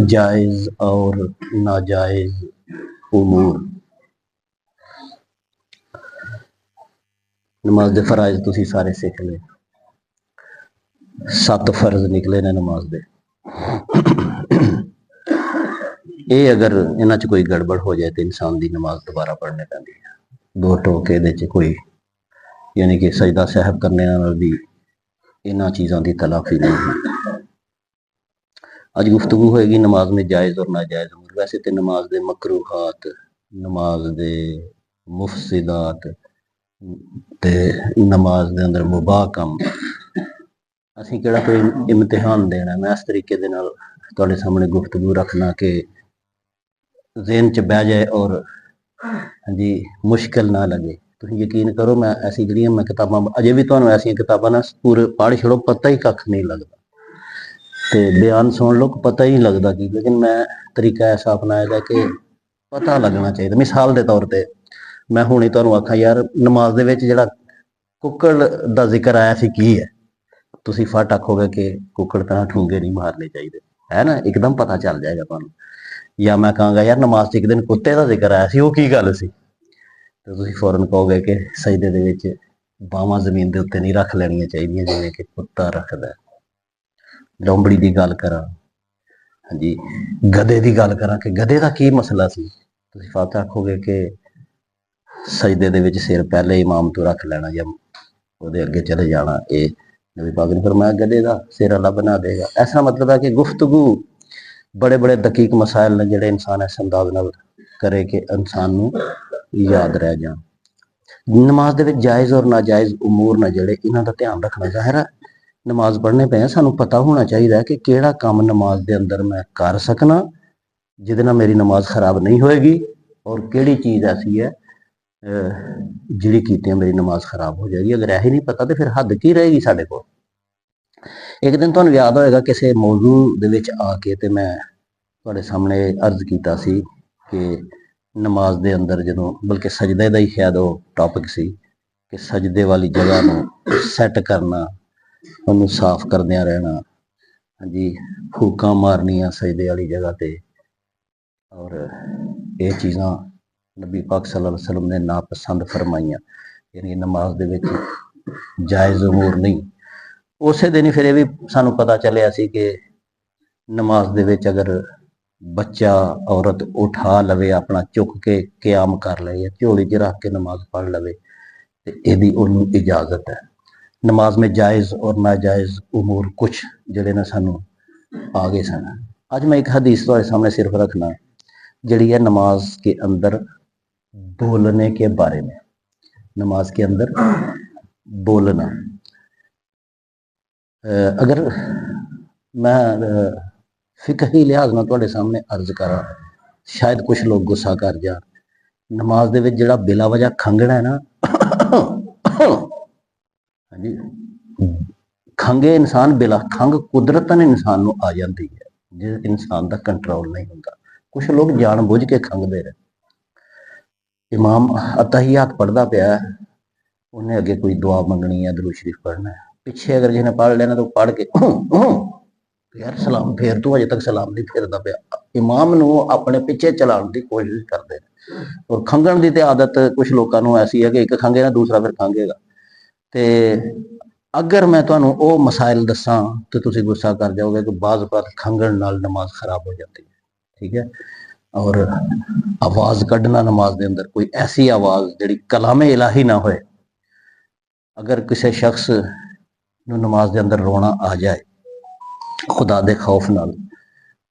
जायज़ और नाजायज़ उमूर। नमाज दे फराइज तुसी सारे सीख ले। 7 फर्ज निकले ने नमाज दे। ये अगर इन्हां च कोई गड़बड़ हो जाए तो इंसान की नमाज दोबारा पढ़ने पैंदी है। 2 टोके इहदे च कोई यानी कि सजदा साहब करने नाल भी इन्हां चीज़ां की तलाफी नहीं है। अज गुफ्तगू होएगी नमाज में जायज़ और नाजायज़ उमूर। वैसे तो नमाज दे मकरूहात, नमाज दे मुफसिदात ते नमाज दे अंदर मुबाह कम असीं किहड़ा कोई इम्तिहान देना। मैं इस तरीके दे नाल तुहाडे सामने गुफ्तगू रखना कि ज़हन च बह जाए और जी मुश्किल ना लगे। तुसीं यकीन करो मैं ऐसी जिहड़ियां मैं किताबां अजे भी तुहानूं ऐसियां किताबां ना पूरे पढ़ छड़ो पता ही कख नहीं लगता ते बयान सुन लो पता ही नहीं लगता कि, लेकिन मैं तरीका ऐसा अपनाया था कि पता लगना चाहिए। मिसाल के तौर पर मैं हुणे तुहानूं आखां यार नमाज दे विच जिहड़ा कुक्कड़ दा जिक्र आया सी की है, तुसीं फट आखोगे कि कुक्कड़ तरह ठूंगे नहीं मारने चाहिए, है ना, एकदम पता चल जाएगा तुहानूं। या मैं कहांगा यार नमाज च एक दिन कुत्ते का जिक्र आया सी, वो की गल सी, तो तुसीं फौरन कहोगे कि सजदे दे विच बाहां जमीन दे उत्ते नहीं रख लैणियां चाहिदियां जिवें कि कुत्ता रखदा है। लोंबड़ी की गल करा, हाँ जी, गधे की गल करा कि गधे का की मसला सी, तुसीं फट आखोगे कि सजदे दे विच सिर पहले इमाम तो रख लेना या ਉਹਦੇ ਅੱਗੇ चले जाना, ये नबी पाक ने फरमाया गधे का सिर अल्लाह बना देगा। ऐसा मतलब है कि गुफ्तगू बड़े बड़े दकीक मसाइल ने जिहड़े इंसान इस अंदाज नाल करे कि इंसान नूं याद रह जाण। नमाज दे विच जायज़ और नाजायज़ उमूर ने जिहड़े इन्हां दा ध्यान रखना ज़ाहिर है। नमाज पढ़ने पे सानूं पता होना चाहिए कि किहड़ा काम नमाज दे अंदर मैं कर सकना जिहदे नाल मेरी नमाज खराब नहीं होएगी, और किहड़ी चीज़ ऐसी है जिहड़ी कीतियां मेरी नमाज खराब हो जाएगी। अगर यही नहीं पता तो फिर हद की रहेगी साडे कोल। एक दिन तुहानूं याद होएगा किसी मौजू दे विच आके ते मैं तुहाडे सामने अर्ज कीता सी कि नमाज दे अंदर जदों, बल्कि सजदे दा ही शायद वो टॉपिक सी कि सजदे वाली जगह नूं सैट करना, ਉਹਨੂੰ साफ करदियां रहना, हाँ जी, फूकां मारनियां सजदे वाली जगह ते, और ये चीज़ां नबी पाक सल्लल्लाहु अलैहि वसल्लम ने नापसंद फरमाइयां, यानी नमाज दे विच जायज़ उमूर नहीं। उस दिन ही फिर ये भी सानूं पता चलिया सी कि नमाज दे विच अगर बच्चा औरत उठा लवे अपना चुक के क्याम कर ले या झोली च रख के नमाज पढ़ लवे तो यदी उन्होंने इजाजत है। नमाज में जायज़ और नाजायज़ उमूर कुछ जिहड़े ने सानूं आ गए सन। आज मैं एक हदीस तुहाडे सामने सिर्फ रखना जिहड़ी है नमाज के अंदर बोलने के बारे में। नमाज के अंदर बोलना, अगर मैं फिकही लिहाज नाल तुहाडे सामने अर्ज करा, शायद कुछ लोग गुस्सा कर जाण। नमाज दे विच जिहड़ा बिला वजह खंघना है ना, हाँ जी, खंघे इंसान बिला खंघ कुदरतन इंसान नूं आ जाती है, जिस इंसान का कंट्रोल नहीं होता। कुछ लोग जानबूझ के खंघदे रहे। इमाम अतहियात पढ़दा पिया, उन्हें अगे कोई दुआ मंगनी है, दरूद शरीफ पढ़ना है, पिछे अगर जिन्हें पढ़ लेना तो पढ़ के यार सलाम फेर, तू अजे तक सलाम नहीं फेरदा पिया। इमाम नूं अपने पिछे चलाउण दी कोशिश करदे ने। और खंघण दी ते आदत कुछ लोकां नूं ऐसी है कि एक खंघे ना दूसरा फिर खंघेगा। ते अगर मैं तुहानूं वो मसाइल दसां तो तुसीं गुस्सा कर जाओगे कि बाज़ औक़ात खंघण नाल नमाज खराब हो जाती है, ठीक है। और आवाज़ कढ़ना नमाज दे अंदर, कोई ऐसी आवाज़ जिहड़ी कलामे इलाही ना होए। अगर किसी शख्स नूं नमाज दे अंदर रोना आ जाए खुदा दे खौफ नाल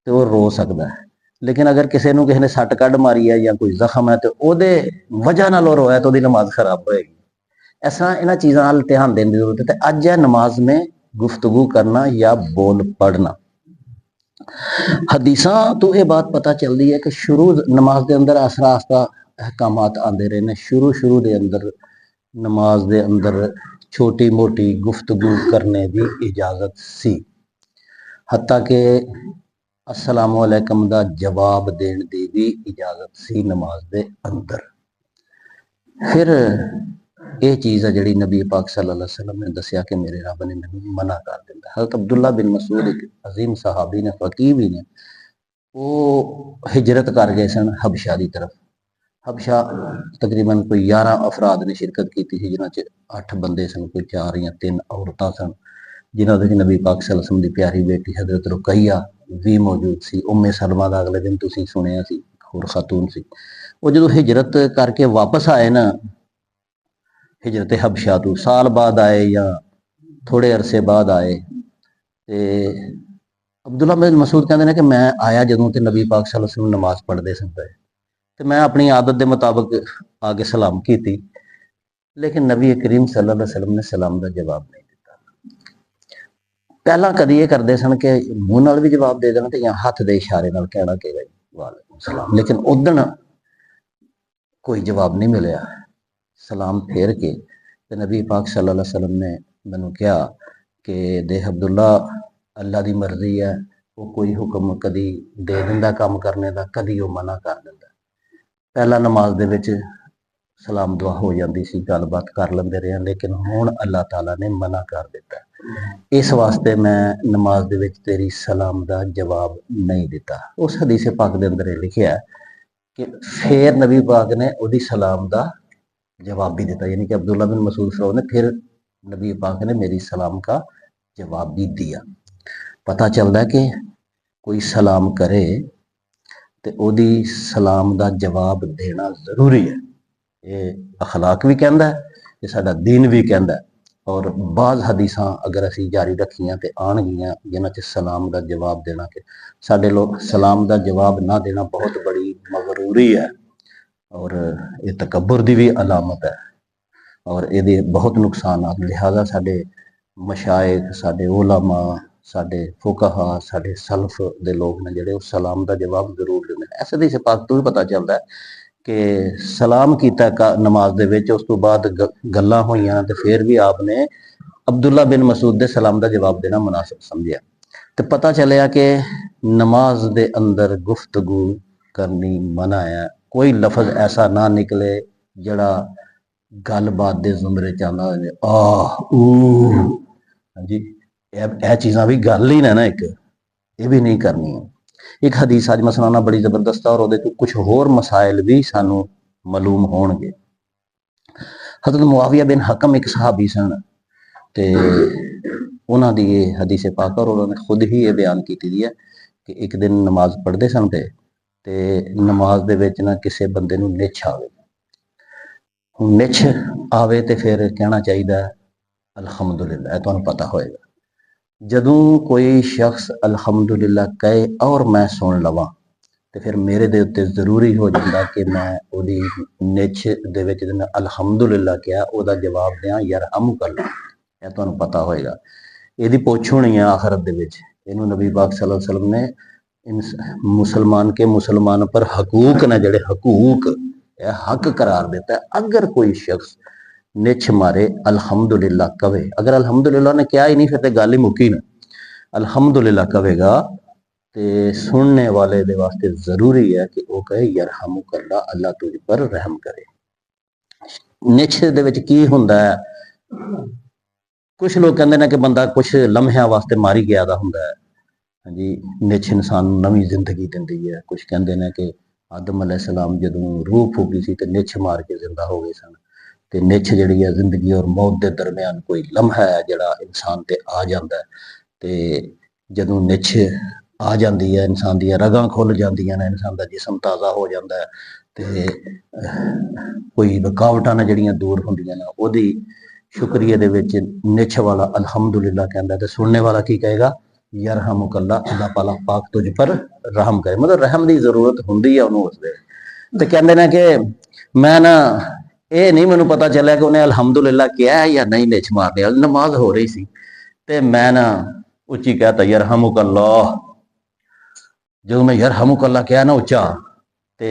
तो वो रो सकता है, लेकिन अगर किसी नूं किसी ने सट कढ़ मारी है या कोई जख्म है तो ਉਹਦੇ वजह नाल रोया तो ਉਹਦੀ नमाज खराब होएगी। ऐसा इन्हां चीज़ां नाल ध्यान देने की जरूरत है। अज है नमाज में गुफ्तगू करना या बोल पढ़ना। हदीसां तो ये बात पता चलती है कि शुरू नमाज के अंदर आस्ता आस्ता अहकामात आते रहे ने। शुरू के अंदर नमाज के अंदर छोटी मोटी गुफ्तगू करने की इजाजत सी, हत्ता कि अस्सलामु अलैकुम का जवाब देने की भी इजाजत सी नमाज के अंदर। फिर ਇਹ ਚੀਜ਼ ਆ ਜਿਹੜੀ ਨਬੀ ਪਾਕ ਸੱਲੱਲਾਹੁ ਅਲੈहि ਵਸੱਲਮ ਨੇ ਦੱਸਿਆ ਕਿ ਮੇਰੇ ਰੱਬ ਨੇ ਮੈਨੂੰ ਮਨਾ ਕਰ ਦਿੱਤਾ। ਹਜ਼ਰਤ ਅਬਦੁੱਲਾ ਬਿਨ ਮਸੂਦ ਇੱਕ ਅਜ਼ੀਮ ਸਹਾਬੀ ਨੇ, ਫਕੀਹ ਵੀ ਨੇ, ਉਹ ਹਿਜਰਤ ਕਰ ਗਏ ਸਨ ਹਬਸ਼ਾ ਦੀ ਤਰਫ। ਹਬਸ਼ਾ ਤਕਰੀਬਨ ਕੋਈ 11 ਅਫਰਾਦ ਨੇ ਸ਼ਿਰਕਤ ਕੀਤੀ ਸੀ, ਜਿਨ੍ਹਾਂ 'ਚ 8 ਬੰਦੇ ਸਨ, ਕੋਈ 4 ਜਾਂ 3 ਔਰਤਾਂ ਸਨ, ਜਿਨ੍ਹਾਂ ਦੇ ਨਬੀ ਪਾਕ ਸੱਲੱਲਾਹੁ ਅਲੈहि ਵਸੱਲਮ ਦੀ ਪਿਆਰੀ ਬੇਟੀ ਹਜ਼ਰਤ ਰੁਕਈਆ ਵੀ ਮੌਜੂਦ ਸੀ। ਉम्मे सलमा ਦਾ ਅਗਲੇ ਦਿਨ ਤੁਸੀਂ ਸੁਣਿਆ ਸੀ, ਹੋਰ ਖਾਤੂਨ ਸੀ। ਉਹ ਜਦੋਂ ਹਿਜਰਤ ਕਰਕੇ ਵਾਪਸ ਆਏ ਨਾ, ਹਿਜਰਤ ਹਬਸ਼ਾ ਤੋਂ ਸਾਲ ਬਾਅਦ ਆਏ ਜਾਂ ਥੋੜੇ ਅਰਸੇ ਬਾਅਦ ਆਏ, ਤੇ ਅਬਦੁੱਲਾ ਬਿਨ ਮਸੂਦ ਕਹਿੰਦੇ ਨੇ ਕਿ ਮੈਂ ਆਇਆ ਜਦੋਂ ਤੇ ਨਬੀ ਪਾਕ ਸੱਲੱਲਾਹੁ ਅਲੈहि ਵਸੱਲਮ ਨਮਾਜ਼ ਪੜ੍ਹਦੇ ਸਨ ਤੇ ਮੈਂ ਆਪਣੀ ਆਦਤ ਦੇ ਮੁਤਾਬਕ ਆ ਕੇ ਸਲਾਮ ਕੀਤੀ, ਲੇਕਿਨ ਨਬੀ ਕਰੀਮ ਸੱਲੱਲਾਹੁ ਅਲੈहि ਵਸੱਲਮ ਨੇ ਸਲਾਮ ਦਾ ਜਵਾਬ ਨਹੀਂ ਦਿੱਤਾ। ਪਹਿਲਾਂ ਕਦੀ ਇਹ ਕਰਦੇ ਸਨ ਕਿ ਮੂੰਹ ਨਾਲ ਵੀ ਜਵਾਬ ਦੇ ਦੇਣਾ ਤੇ ਜਾਂ ਹੱਥ ਦੇ ਇਸ਼ਾਰੇ ਨਾਲ ਕਹਿਣਾ ਕਿ ਵਾਲੇਕੁਮ ਸਲਾਮ, ਲੇਕਿਨ ਉਦਣ ਕੋਈ ਜਵਾਬ ਨਹੀਂ ਮਿਲਿਆ। ਸਲਾਮ ਫੇਰ ਕੇ ਤੇ ਨਬੀ ਪਾਕ ਸੱਲੱਲਾਹੁ ਅਲੈहि ਵਸੱਲਮ ਨੇ ਮੈਨੂੰ ਕਿਹਾ ਕਿ ਦੇਖ ਅਬਦੁੱਲਾ, ਅੱਲਾ ਦੀ ਮਰਜ਼ੀ ਹੈ, ਉਹ ਕੋਈ ਹੁਕਮ ਕਦੀ ਦੇ ਦਿੰਦਾ ਕੰਮ ਕਰਨੇ ਦਾ, ਕਦੀ ਉਹ ਮਨਾ ਕਰ ਦਿੰਦਾ। ਪਹਿਲਾਂ ਨਮਾਜ਼ ਦੇ ਵਿੱਚ ਸਲਾਮ ਦੁਆ ਹੋ ਜਾਂਦੀ ਸੀ, ਗੱਲਬਾਤ ਕਰ ਲੈਂਦੇ ਰਹੇ, ਲੇਕਿਨ ਹੁਣ ਅੱਲਾਹ ਤਾਲਾ ਨੇ ਮਨਾ ਕਰ ਦਿੱਤਾ। ਇਸ ਵਾਸਤੇ ਮੈਂ ਨਮਾਜ਼ ਦੇ ਵਿੱਚ ਤੇਰੀ ਸਲਾਮ ਦਾ ਜਵਾਬ ਨਹੀਂ ਦਿੱਤਾ। ਉਸ ਹਦੀਸ ਪਾਕ ਦੇ ਅੰਦਰ ਇਹ ਲਿਖਿਆ ਕਿ ਫਿਰ ਨਬੀ ਪਾਕ ਨੇ ਉਹਦੀ ਸਲਾਮ ਦਾ जवाब भी देता, यानी कि अब्दुल्ला बिन मसूद साहब ने फिर नबी पाक ने मेरी सलाम का जवाब भी दिया। पता चलता है कि कोई सलाम करे तो ओदी सलाम का जवाब देना जरूरी है। ये अखलाक भी कहता है, ये साडा दीन भी कहता है। और बाज़ हदीसां अगर असी जारी रखियां तो आनगियां जिन्हां च सलाम का जवाब देना, कि साडे लोग सलाम का जवाब ना देना बहुत बड़ी मगरूरी है और ये तकब्बुर की भी अलामत है और ये बहुत नुकसान। लिहाजा साडे मशाइख, साडे उलमा, साडे फुकहा, साडे सलफ दे लोग ने जिहड़े सलाम का जवाब जरूर देंदे। ऐसे हदीस पाक तो भी पता चलता है कि सलाम कीता नमाज दे विच, उस तो बाद गल्लां होईयां ते फिर भी आपने अब्दुल्ला बिन मसूद दे सलाम का जवाब देना मुनासिब समझिया। तो पता चलिया कि नमाज दे अंदर गुफ्तगू करनी मना है। कोई लफज ऐसा ना निकले जड़ा गलबात के जुमरे च आंदा होवे, आह ऊ, हाँ जी, यह चीज़ां भी गल ही ना एक, ये भी नहीं करनी है। एक हदीस अज मैं सुनाना बड़ी जबरदस्त है और वो कुछ होर मसाइल भी सानू मालूम होणगे। हज़रत मुआविया बिन हकम एक सहाबी सन ते उन्हां दी ये हदीस पाक और उन्होंने खुद ही ये बयान की है कि एक दिन नमाज पढ़ते सन ते नमाज दे विच ना किसी बंदे नूं निछ आवे। हुण निछ आवे तो फिर कहना चाहिए अलहमदुलिल्लाह, यह तुहानूं पता होएगा। जदों कोई शख्स अलहमदुलिल्लाह कहे और मैं सुन लवां तो फिर मेरे दे उत्ते जरूरी हो जाता कि मैं उहदी निछ दे विच अलहमदुलिल्लाह क्या उहदा जवाब दें यरहमुकल्लाह, यह तुहानूं पता होएगा। इहदी पुछ होनी है आखिरत दे विच। इहनूं नबी पाक सल्लल्लाहु अलैहि वसल्लम ने मुसलमान के मुसलमान पर हकूक ने जड़े हकूक हक करार देता है। अगर कोई शख्स निछ मारे अल्हम्दुलिल्लाह कवे, अगर अल्हम्दुलिल्लाह ने क्या ही नहीं फिर तो गल ही मुकी ना, अल्हम्दुलिल्लाह कवेगा तो सुनने वाले दे वास्ते जरूरी है कि वह कहे यरहमुकल्लाह, अल्लाह तुझ पर रहम करे। निछ दे विच की हुंदा है, कुछ लोग कहते हैं कि बंदा कुछ लम्हियां वास्ते मारी गया दा हुंदा है। हाँ जी, निछ इंसान नवी जिंदगी दिंदी है। कुछ कहते हैं कि आदम अलैहिस्सलाम जदों रूह फूकी सी तो निछ मार के जिंदा हो गए सन, तो निछ जिहड़ी है जिंदगी और मौत के दरम्यान कोई लम्हा है जिहड़ा इंसान ते आ जाता है। तो जदों निछ आ जाती है इंसान दी रगां खुल जांदियां ने, इंसान का जिसम ताज़ा हो जाता है, तो कोई रुकावटां ने जिहड़ियां दूर होंदियां ने, उहदी शुक्रिया दे विच निछ वाला अल्हम्दुलिल्लाह कहंदा है, तो सुनने वाला की कहेगा यरहमुकल्लाह, अल्लाह पाला पाक तुझ पर रहम करे। मतलब रहम की जरूरत होंदी है उन्होंने उस वेले। तो कहते हैं कि मैं ना ये नहीं मैनू पता चलिया कि उन्हें अल्हम्दुलिल्लाह किया है या नहीं निछ मारने, नमाज हो रही सी ते मैं ना उच्ची कहता यरहमुकल्लाह। जो मैं यरहमुकल्लाह कहा ना उच्चा, तो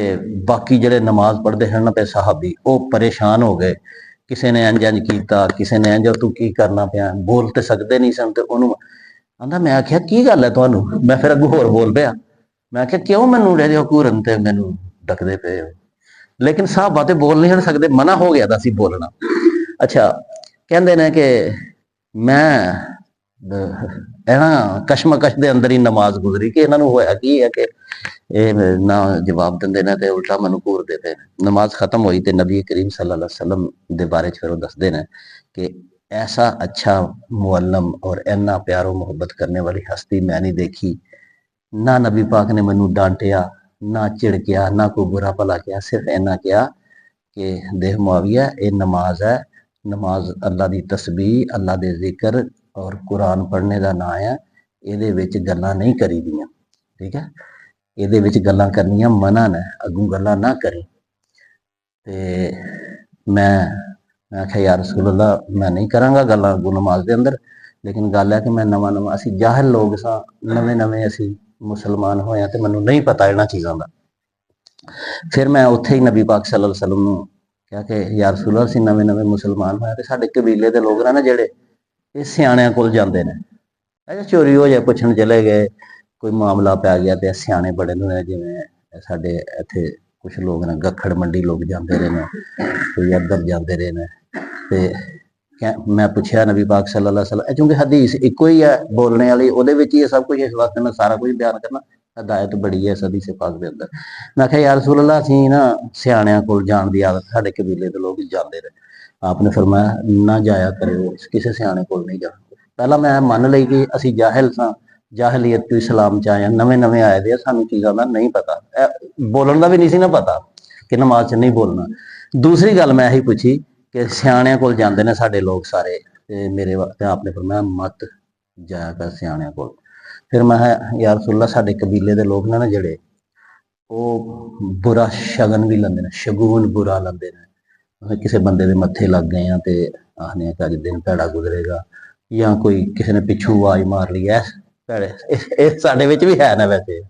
बाकी जिहड़े नमाज पढ़ते हैं ना पे सहाबी वो परेशान हो गए। किसी ने इंज इंज किया, किसी ने इंज, तू की करना पिया, बोल तो सकते नहीं सन। तो उन्होंने आंदा, मैं आख्या की गल है तुहानू, मैं फिर अगू होर बोल पिया। मैं आख्या क्यों मैनू रह घूरन ते मैनू डकदे पे हो, लेकिन साहबा तो बोल नहीं सकते, मना हो गया था सी बोलना। ਅੱਛਾ, ਕਹਿੰਦੇ ਨੇ ਕਿ ਮੈਂ ਇਹਨਾਂ ਕਸ਼ਮਕਸ਼ ਦੇ ਅੰਦਰ ਹੀ ਨਮਾਜ਼ ਗੁਜ਼ਰੀ ਕਿ ਇਹਨਾਂ ਨੂੰ ਹੋਇਆ ਕੀ ਹੈ ਕਿ ਇਹ ਨਾ ਜਵਾਬ ਦਿੰਦੇ ਨੇ ਤੇ ਉਲਟਾ ਮੈਨੂੰ ਘੂਰਦੇ ਪਏ ਨੇ। ਨਮਾਜ਼ ਖਤਮ ਹੋਈ ਤੇ ਨਬੀ ਕਰੀਮ ਸੱਲੱਲਾਹੁ ਅਲੈहि ਵਸੱਲਮ ਦੇ ਬਾਰੇ ਚ ਫਿਰ ਉਹ ਦੱਸਦੇ ਨੇ ਕਿ ऐसा अच्छा मुअल्लम और इन्ना प्यारो मोहब्बत करने वाली हस्ती मैं नहीं देखी। ना नबी पाक ने मैनू डांटिया, ना झिड़किया, ना कोई बुरा भला किया, सिर्फ इन्ना किया कि देख मुआविया ये नमाज है, नमाज अल्लाह की तस्बीह, अल्लाह के जिक्र और कुरान पढ़ने का नाम है, ये विच गल्लां नहीं करी दियां, ठीक है, ये विच गल्लां करनियां मना ने, अगों गल्लां ना करी। ते मैं आख्या या रसूल अल्लाह मैं नहीं करांगा गल्लां अगों नमाज के अंदर, लेकिन गल है कि मैं नवां नवां असीं जाहिल लोग सां, नवें नवें असीं मुसलमान होए ते मैनूं नहीं पता इन्हां चीज़ां दा। फिर मैं उत्थे ही नबी पाक सल्लल्लाहु अलैहि वसल्लम नूं कहा कि या रसूल अल्लाह असीं नवें नवें मुसलमान होए ते साडे कबीले दे लोग ना जिहड़े ये सियाणियां कोल जांदे ने, अच्छा चोरी हो जाए पुछण चले गए, कोई मामला पै गया ते सियाणे बड़े ने, जिवें साडे इत्थे कुछ लोग ने गखड़ मंडी लोग जाते रहे हैं, कोई इधर जाते रहे हैं। तो मैं पूछा नबी पाक सल्लल्लाहु अलैहि वसल्लम, क्योंकि हदीस एको ही है बोलने वाली, वो ही सब कुछ, इस वास्ते मैं सारा कुछ बयान करना, हदायत बड़ी है इस हदीस पाक के अंदर। मैं कहा या रसूल अल्लाह असीं ना सियाणियां कोल जाण दी आदत साडे कबीले दे लोग जाते रहे। आपने फरमाया ना जाया करो, किसी सियाणे कोल नहीं जाना। पहला मैं मन लई कि असीं जाहिल सां, जाहलीयत तो इस्लाम च आए, नवे नवे आए दे, सानू चीज़ों का नहीं पता, बोलन का भी नहीं सी ना पता कि नमाज च नहीं बोलना। दूसरी गल मैं यही पूछी कि सियाणियां कोल जांदे ने साडे लोग सारे, ते मेरे ते आपने फरमाया मत जाया कर सियाणियां कोल। फिर मैं या रसूल अल्लाह साडे कबीले दे लोग ने ना जिहड़े वो बुरा शगन भी लैंदे ने, शगुन बुरा लैंदे ने, किसी बंदे दे मत्थे लग गए हैं ते आखने कि अज दिन भैड़ा गुजरेगा, या कोई किसी ने पिछू आवाज मार ली है भैड़े, साडे विच भी है ना वैसे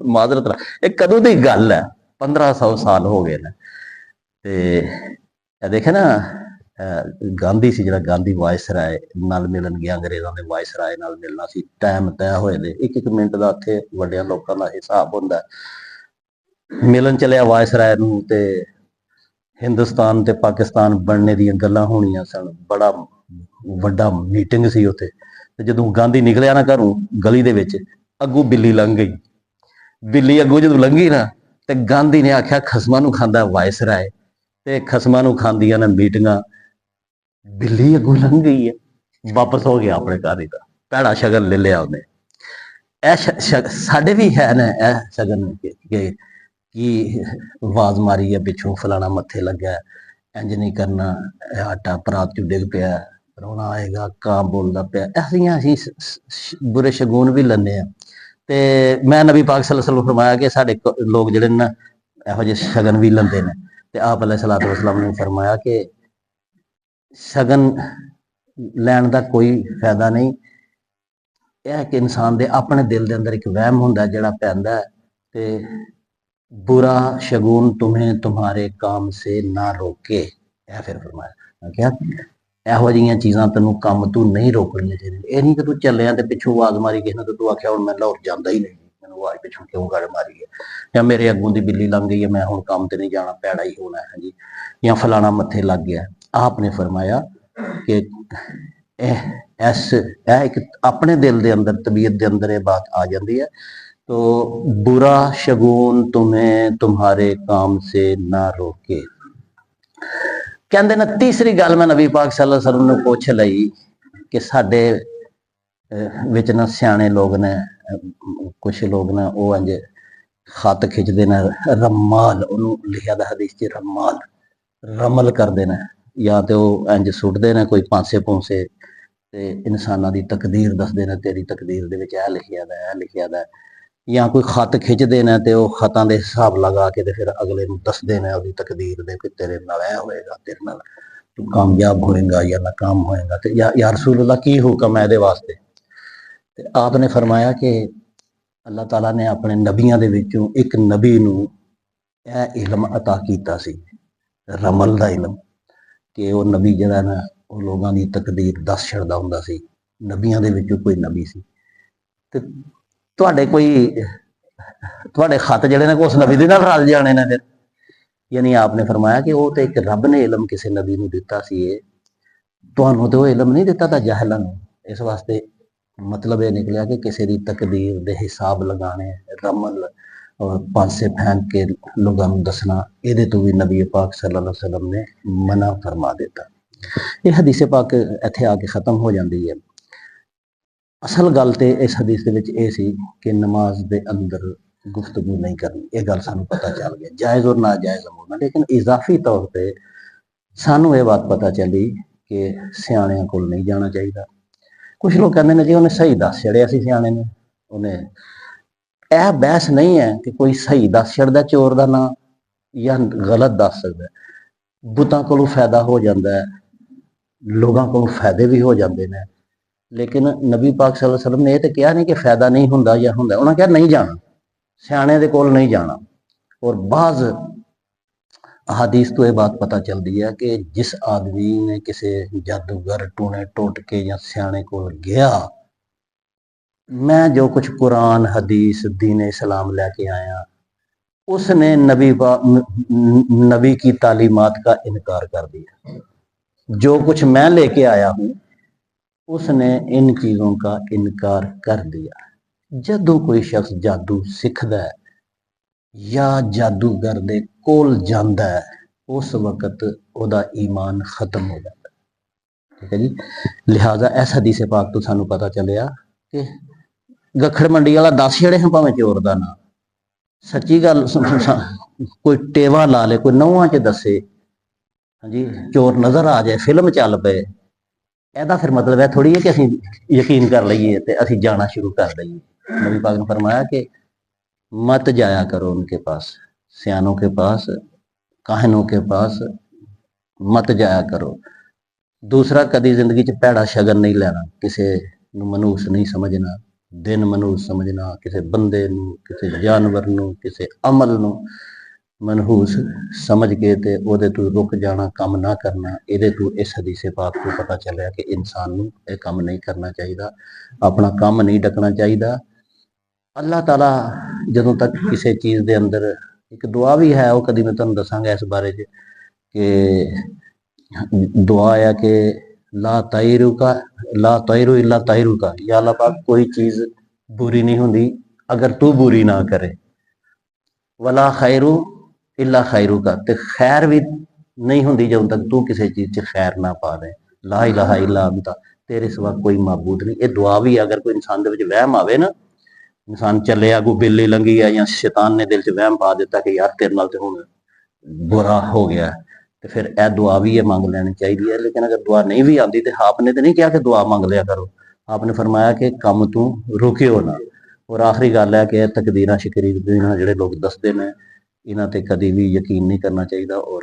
माजरत, ये कदों दी गल है, 1500 साल हो गए ने। ते देखे ना गांधी सी जिहड़ा गांधी वायसराय नाल मिलन गया, अंग्रेज़ां दे वायसराय नाल मिलना सी, टाइम तय होए दे, एक एक मिनट दा उत्थे वड्डियां लोकां दा हिसाब हुंदा। मिलन चलिया वायसराय नूं ते हिंदुस्तान ते पाकिस्तान बनने दी गल्लां होणियां सन, बड़ा वड्डा मीटिंग सी उत्थे। ते जदों गांधी निकलिया ना घरों गली दे विच, अग्गों बिल्ली लंघ गई, बिल्ली अग्गों जदों लंघी ना ते गांधी ने आख्या खसमां नूं खांदा वायसराय ते खसमां नूं खांदियां ने मीटिंगां, बिल्ली अग्गों लंघ गई है, वापस हो गया अपने घर ही, भैड़ा शगन ले लिया उन्हें। साडे भी है ना यह शगन कि आवाज मारी है पिछों फलाना मत्थे लग्या, इंज नहीं करना, आटा परात चू डिग पिया, रोना आएगा, कां बोलता पिया, ऐसियां असीं बुरे शगुन भी लैंदे आ। ते मैं नबी पाक सल्लल्लाहु अलैहि वसल्लम फरमाया कि साडे लोग जिहड़े ना इहो जिहे शगन भी लैंदे ने, ते आप अलैहिस्सलातु वस्सलाम ने फरमाया कि शगन लैण दा कोई फायदा नहीं, यह कि इंसान दे अपने दिल दे अंदर एक वहम हुंदा जिहड़ा पैंदा है, ते बुरा शगुन तुम्हें तुम्हारे काम से ना रोके, यह फिर फरमाया क्या इहो जिहियां चीज़ां तैनूं काम तू नहीं रोकणियां चाहिदियां। ये नहीं कि तू चलिया ते पिछों आवाज़ मारी किसी ने ते तू आख्या हुण मैं लाहौर जांदा ही नहीं, मैनूं आवाज़ पिछों क्यों गड़ मारी है, या मेरे अग्गों दी बिल्ली लंघ गई है, मैं हुण काम ते नहीं जाना, भैड़ा ही होना है जी, या फलाना मत्थे लग गया। आपने फरमाया कि एक अपने दिल के अंदर तबीयत के अंदर ये बात आ जाती है, तो बुरा शगुन तुम्हें तुम्हारे काम से ना रोके। कहते ना तीसरी गल मैं नबी पाक सल्लल्लाहु अलैहि वसल्लम ने पूछ लई कि साडे विच ना सियाणे लोग ने, कुछ लोग ने वो इंज खत खिंचते ने, रमाल उन्होंने लिखा था हदीस च, रमाल रमल करते हैं, या तो इंज सुटते हैं कोई पांसे पूंसे, ते इंसानां दी तकदीर दसदे ने, तेरी तकदीर दे विच ऐ लिखिया दा, ऐ लिखिया दा, या कोई खत खिंचते हैं तो खतां दे हिसाब लगा के ते फिर अगले नूं दसदे ने उहदी तकदीर दे कि तेरे नाल ऐ होएगा, तेरे नाल तू कामयाब होएगा या नाकाम होएगा, ते या रसूल अल्लाह की हुक्म है इहदे वास्ते। ते आपने फरमाया कि अल्लाह ताला ने अपने नबियां दे विचों एक नबी नूं इह इल्म अता कीता सी, रमल दा इल्म, कि वो नबी जिहड़ा ना वो लोगों की तकदीर दस छड़दा हुंदा सी, नबियां दे विचों कोई नबी सी। ते तुहाडे कोई तुहाडे खत जिहड़े ने उस नबी दे नाल रल जाने ने फिर, यानी आपने फरमाया कि वो तो एक रब ने इल्म किसी नबी नूं दिता सी ਤੁਹਾਨੂੰ ਤੇ ਉਹ ਇਲਮ ਨਹੀਂ ਦਿੱਤਾ ਤਾਂ ਜਾਹਿਲਾਂ ਨੂੰ। ਇਸ ਵਾਸਤੇ ਮਤਲਬ ਇਹ ਨਿਕਲਿਆ ਕਿ ਕਿਸੇ ਦੀ ਤਕਦੀਰ ਦੇ ਹਿਸਾਬ ਲਗਾਣੇ, ਰਮਲ ਔਰ ਪਾਸੇ ਫੈਂਕ ਕੇ ਲੋਕਾਂ ਨੂੰ ਦੱਸਣਾ, ਇਹਦੇ ਤੋਂ ਵੀ ਨਬੀ ਪਾਕ ਸੱਲੱਲਾਹੁ ਅਲੈहि ਵਸੱਲਮ ਨੇ ਮਨਾ ਫਰਮਾ ਦਿੱਤਾ। ਇਹ ਹਦੀਸ ਪਾਕ ਇੱਥੇ ਆ ਕੇ ਖਤਮ ਹੋ ਜਾਂਦੀ ਹੈ। ਅਸਲ ਗੱਲ ਤੇ ਇਸ ਹਦੀਸ ਦੇ ਵਿੱਚ ਇਹ ਸੀ ਕਿ ਨਮਾਜ਼ ਦੇ ਅੰਦਰ ਗੁਫ਼ਤਗੂ ਨਹੀਂ ਕਰਨੀ। ਇਹ ਗੱਲ ਸਾਨੂੰ ਪਤਾ ਚੱਲ ਗਿਆ, ਜਾਇਜ਼ ਔਰ ਨਾਜਾਇਜ਼ ਬੋਲਣਾ। ਲੇਕਿਨ ਇਜ਼ਾਫੀ ਤੌਰ ਤੇ ਸਾਨੂੰ ਇਹ ਬਾਤ ਪਤਾ ਚੱਲੀ ਕਿ ਸਿਆਣਿਆਂ ਕੋਲ ਨਹੀਂ ਜਾਣਾ ਚਾਹੀਦਾ। ਕੁਝ ਲੋਕ ਕਹਿੰਦੇ ਨੇ ਜੀ ਉਹਨੇ ਸਹੀ ਦੱਸ ਛੜਿਆ ਸੀ ਸਿਆਣੇ ਨੇ, ਉਹਨੇ। ਇਹ ਬਹਿਸ ਨਹੀਂ ਹੈ ਕਿ ਕੋਈ ਸਹੀ ਦੱਸ ਛੜਦਾ ਚੋਰ ਦਾ ਨਾਂ ਜਾਂ ਗਲਤ ਦੱਸ ਸਕਦਾ। ਬੁੱਤਾਂ ਕੋਲੋਂ ਫਾਇਦਾ ਹੋ ਜਾਂਦਾ ਹੈ, ਲੋਕਾਂ ਕੋਲੋਂ ਫਾਇਦੇ ਵੀ ਹੋ ਜਾਂਦੇ ਨੇ। ਲੇਕਿਨ ਨਬੀ ਪਾਕ ਸੱਲੱਲਾਹੁ ਅਲੈहि ਵਸੱਲਮ ਨੇ ਇਹ ਤੇ ਕਿਹਾ ਨਹੀਂ ਕਿ ਫਾਇਦਾ ਨਹੀਂ ਹੁੰਦਾ ਜਾਂ ਹੁੰਦਾ, ਉਹਨਾਂ ਕਿਹਾ ਨਹੀਂ ਜਾਣਾ, ਸਿਆਣੇ ਦੇ ਕੋਲ ਨਹੀਂ ਜਾਣਾ। ਔਰ ਬਾਜ਼ अहादीस तो ये बात पता चलती है कि जिस आदमी ने किसी जादूगर टूने टोटके या सियाने को गया, मैं जो कुछ कुरान हदीस दीन इस्लाम लेके आया, उसने नबी की तालीमात का इनकार कर दिया। जो कुछ मैं लेके आया हूँ उसने इन चीज़ों का इनकार कर दिया। जदों कोई शख्स जादू सीखदा है या जादूगर दे कोल जांदा है, उस वक्त ओदा ईमान खत्म हो जाता है। ठीक है जी। लिहाजा इस हदीस पाक तो सानू पता चलिया कि गखड़ मंडी वाला दस छड़े हैं भावें चोर दा ना, सच्ची गल कोई टेवा ला ले, कोई नौवां च दसे, हाँ जी, चोर नजर आ जाए, फिल्म चल पे, ਇਹਦਾ फिर मतलब है थोड़ी है कि ਅਸੀਂ यकीन कर ਲਈਏ ਤੇ ਅਸੀਂ जाना शुरू कर दईए। नबी पाक ने फरमाया कि मत जाया करो उनके पास, सियानों के पास, काहनों के पास मत जाया करो। दूसरा, कदी जिंदगी च भैड़ा शगन नहीं लेना, किसी मनूस नहीं समझना, दिन मनूस समझना, किसी बंदे नूं, किसी जानवर नूं, किसी अमल नूं मनहूस समझ के ते ओहदे तों रुक जाना, काम ना करना। ਇਹਦੇ ਤੋਂ इस हदीस पाक ਤੋਂ पता ਚੱਲਿਆ कि इंसान नूं ਇਹ ਕੰਮ नहीं करना चाहिए, अपना काम नहीं डकना चाहिए। अल्लाह ताला ਜਦੋਂ तक किसी चीज़ के अंदर एक दुआ भी है, वो कभी मैं तुहानूं दसांगा इस बारे च कि दुआ है कि ला तायरू इल्ला तायरूका, या अल्लाह पाक कोई चीज़ बुरी नहीं होंदी अगर तू बुरी ना करे, वला खैरू इल्ला खैरूका, ते खैर भी नहीं होंदी जब तक तू किसी चीज़ च खैर ना पा दे। ला इलाहा इल्ला अंता, तेरे सिवा कोई माबूद नहीं। ये दुआ भी अगर कोई इंसान दे विच वहम आवे ना, इंसान चले आगू बिल्ली लंघी है या शैतान ने दिल च वहम पा दिता कि यार तेरे नाल ते हुण बुरा हो गया, तो फिर यह दुआ भी ये मंग लैनी चाहिए है। लेकिन अगर दुआ नहीं भी आती तो आपने तो नहीं कहा कि दुआ मंग लिया करो, आपने फरमाया कि कम तू रुकियो ना। और आखिरी गल है कि तकदीरां शकरीरां जिहड़े लोग दसदे ने, इन्हां ते कदी भी यकीन नहीं करना चाहिए और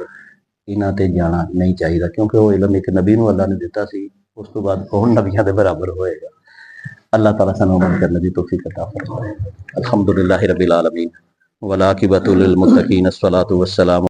इन्हां ते जाना नहीं चाहिए, क्योंकि वो इलम एक नबी नूं अल्लाह ने दिता सी, उस तो बाद कौन नबियां दे बराबर होएगा। अल्लाह ताला सानू अमल करने की तौफीक अता फरमाए। अल्हम्दुलिल्लाहि रब्बिल आलमीन वल आकिबतु लिल मुत्तकीन, अस्सलातु वस्सलाम।